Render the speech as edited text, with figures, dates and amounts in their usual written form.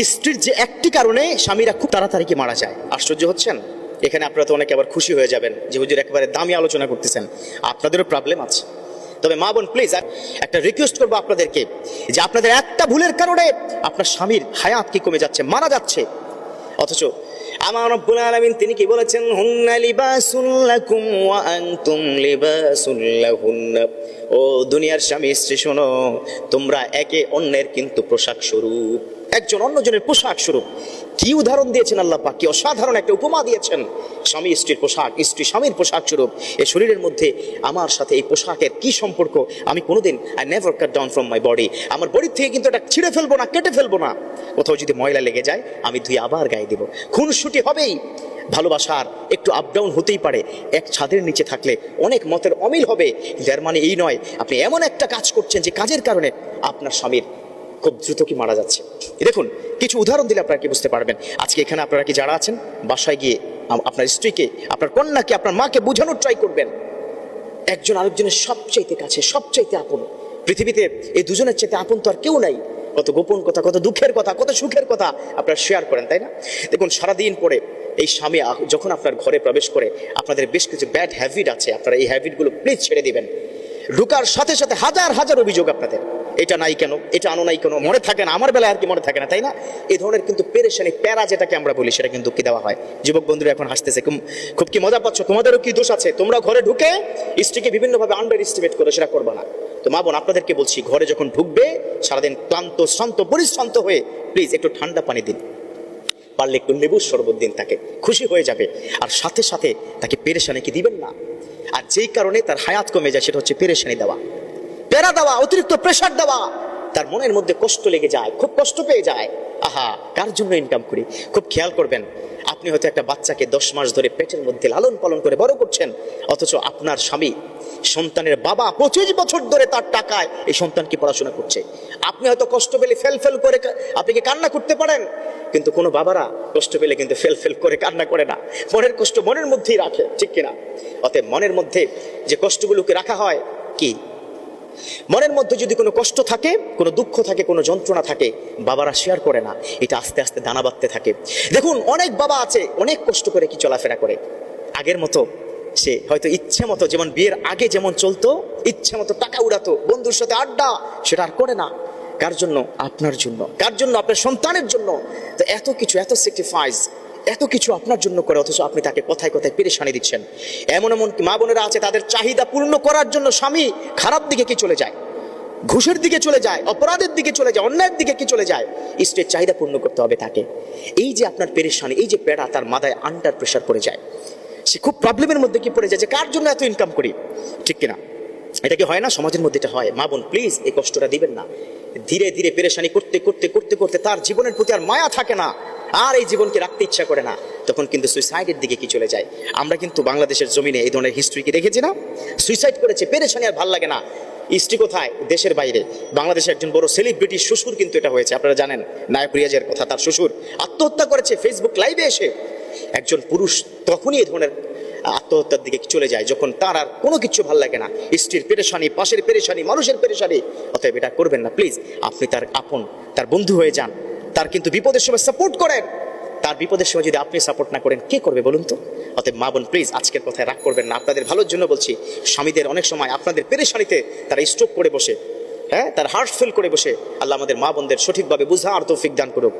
স্ত্রীর যে একটি কারণে স্বামীরা খুব তাড়াতাড়ি কি মারা যায়। আশ্চর্য হচ্ছেন? এখানে আপনারা তো অনেকে আবার খুশি হয়ে যাবেন যে হুজুর একেবারে দামি আলোচনা করতেছেন, আপনাদেরও প্রবলেম আছে। তবে মা বোন প্লিজ একটা রিকোয়েস্ট করবো আপনাদেরকে, যে আপনাদের একটা ভুলের কারণে আপনার স্বামীর হায়াত কি কমে যাচ্ছে, মারা যাচ্ছে। অথচ আমার রব্বুল আলামিন তিনি কি বলেছেন, হুন্না লিবাসুল লাকুম ওয়া আনতুম লিবাসুল লাহুন্না। ও দুনিয়ার স্বামী স্ত্রী শোনো, তোমরা একে অন্যের কিন্তু পোশাক স্বরূপ, একজন অন্যজনের পোশাক স্বরূপ। কি উদাহরণ দিয়েছেন আল্লাহ পাক, কি অসাধারণ একটা উপমা দিয়েছেন। স্বামী স্ত্রীর পোশাক, স্ত্রী স্বামীর পোশাক স্বরূপ। এই শরীরের মধ্যে আমার সাথে এই পোশাকের কি সম্পর্ক, আমি কোনোদিন I never cut down from my body, আমার বডি থেকে কিন্তু এটা ছিঁড়ে ফেলবো না, কেটে ফেলবো না। কোথাও যদি ময়লা লেগে যায় আমি ধুয়ে আবার গায়ে দিব। খুনসুটি হবেই, ভালোবাসার একটু আপ ডাউন হতেই পারে। এক ছাদের নিচে থাকলে অনেক মতের অমিল হবে, যার মানে এই নয় আপনি এমন একটা কাজ করছেন যে কাজের কারণে আপনার স্বামীর খুব দ্রুত কি মারা যাচ্ছে। দেখুন, কিছু উদাহরণ দিলে আপনারা কি বুঝতে পারবেন। আজকে এখানে আপনারা কি যারা আছেন, বাসায় গিয়ে আপনার স্ত্রীকে, আপনার কন্যাকে, আপনার মাকে বোঝানোর ট্রাই করবেন একজন আরেকজনের সবচাইতে কাছে, সবচাইতে আপন। পৃথিবীতে এই দুজনের চাইতে আপন তো আর কেউ নাই। কত গোপন কথা, কত দুঃখের কথা, কত সুখের কথা আপনারা শেয়ার করেন, তাই না? দেখুন, সারাদিন পরে এই স্বামী যখন আপনার ঘরে প্রবেশ করে, আপনাদের বেশ কিছু ব্যাড হ্যাবিট আছে, আপনারা এই হ্যাবিটগুলো প্লিজ ছেড়ে দিবেন। ঢুকার সাথে সাথে হাজার হাজার অভিযোগ আপনাদের, এটা নাই কেন, এটা আনো নাই কেন, মনে থাকে না, আমার বেলায় আর কি মনে থাকে না, তাই না? এই ধরনের কিন্তু পেরেশানি, প্যারা যেটাকে আমরা বলি, সেটা কিন্তু কি দেওয়া হয়। যুবক বন্ধুরা এখন হাসতেছে, খুব কি মজা পাচ্ছ, তোমাদেরও কি দোষ আছে? তোমরা ঘরে ঢুকে স্ত্রীকে বিভিন্নভাবে আন্ডার এস্টিমেট করো, সেটা করবা না। তো মা বোন আপনাদেরকে বলছি, ঘরে যখন ঢুকবে সারাদিন ক্লান্ত শ্রান্ত পরিশ্রান্ত হয়ে প্লিজ একটু ঠান্ডা পানি দিন, পারলে একটু লেবুর শরবত দিন, তাকে খুশি হয়ে যাবে। আর সাথে সাথে তাকে পেরেশানি কি দিবেন না। আর যেই কারণে তার হায়াত কমে যায় সেটা হচ্ছে পেরেশানি দেওয়া, প্যারা দেওয়া, অতিরিক্ত প্রেশার দেওয়া। তার মনের মধ্যে কষ্ট লেগে যায়, খুব কষ্ট পেয়ে যায়। আহা, কার জন্য ইনকাম করি? খুব খেয়াল করবেন, আপনি হয়তো একটা বাচ্চাকে 10 মাস ধরে পেটের মধ্যে লালন পালন করে বড় করছেন, অথচ আপনার স্বামী সন্তানের বাবা 25 বছর ধরে তার টাকায় এই সন্তানকে পড়াশোনা করছে। আপনি হয়তো কষ্ট পেলে ফেল ফেল করে আপনি কি কান্না করতে পারেন, কিন্তু কোনো বাবারা কষ্ট পেলে কিন্তু ফেল ফেল করে কান্না করে না, মনের কষ্ট মনের মধ্যেই রাখে, ঠিক কিনা? অতএব মনের মধ্যে যে কষ্টগুলোকে রাখা হয়, কি মনের মধ্যে যদি কোনো কষ্ট থাকে, কোনো দুঃখ থাকে, কোনো যন্ত্রণা থাকে, বাবারা শেয়ার করে না, এটা আস্তে আস্তে দানা বাঁধতে থাকে। দেখুন, অনেক বাবা আছে অনেক কষ্ট করে কি চলাফেরা করে, আগের মতো সে হয়তো ইচ্ছে মতো, যেমন বিয়ের আগে যেমন চলতো, ইচ্ছে মতো টাকা উড়াতো, বন্ধুর সাথে আড্ডা, সেটা আর করে না। কার জন্য? আপনার জন্য। কার জন্য? আপনার সন্তানের জন্য। তো এত কিছু, এত স্যাক্রিফাইস, এত কিছু আপনার জন্য করে, অথচ আপনি তাকে কোথায় কোথায় পেরেশানি দিচ্ছেন। এমন এমন মা বোনেরা আছে, তাদের চাহিদা পূর্ণ করার জন্য স্বামী খারাপ দিকে কি চলে যায়, ঘুষের দিকে চলে যায়, অপরাধের দিকে চলে যায়, অন্যায়ের দিকে কি চলে যায়। স্ত্রীর চাহিদা পূর্ণ করতে হবে তাকে। এই যে আপনার পেরেশানি, এই যে প্যারা, তার মাথায় আন্ডার প্রেশার পড়ে যায়, সে খুব প্রবলেমের মধ্যে কি পড়ে যায় যে কার জন্য এত ইনকাম করি, ঠিক কিনা? এটা কি হয় না? সমাজের মধ্যে এটা হয়। মা বোন প্লিজ এই কষ্টটা দিবেন না। ধীরে ধীরে পেরেশানি করতে করতে করতে করতে তার জীবনের প্রতি আর মায়া থাকে না, আর এই জীবনকে রাখতে ইচ্ছা করে না, তখন কিন্তু সুইসাইডের দিকে কি চলে যায়। আমরা কিন্তু বাংলাদেশের জমিনে এই ধরনের হিস্ট্রি কি দেখেছি না? সুইসাইড করেছে, পেরেশানি আর ভাল লাগে না। স্ত্রী কোথায়? দেশের বাইরে। বাংলাদেশের একজন বড় সেলিব্রিটি শ্বশুর কিন্তু এটা হয়েছে, আপনারা জানেন, নায়ক রিয়াজের কথা। তার শ্বশুর আত্মহত্যা করেছে ফেসবুক লাইভে এসে। একজন পুরুষ তখনই এই ধরনের আত্মহত্যার দিকে চলে যায় যখন তার আর কোনো কিছু ভাল লাগে না, স্ত্রীর পেরেশানি, পাশের পেরেশানি, মানুষের পেরেশানি। অতএব এটা করবেন না প্লিজ। আপনি তার আপন, তার বন্ধু হয়ে যান, তার কিন্তু বিপদের সময় সাপোর্ট করেন। তার বিপদের সময় যদি আপনি সাপোর্ট না করেন, কে করবে বলুন তো? অতএব মা বোন প্লিজ আজকের কথায় রাগ করবেন না, আপনাদের ভালোর জন্য বলছি। স্বামীদের অনেক সময় আপনাদের পেরেশানিতে তারা স্ট্রোক করে বসে, তার হার্ট ফেল করে বসে। আল্লাহ আমাদের মা বোনদের সঠিকভাবে বুঝার তৌফিক দান করুক।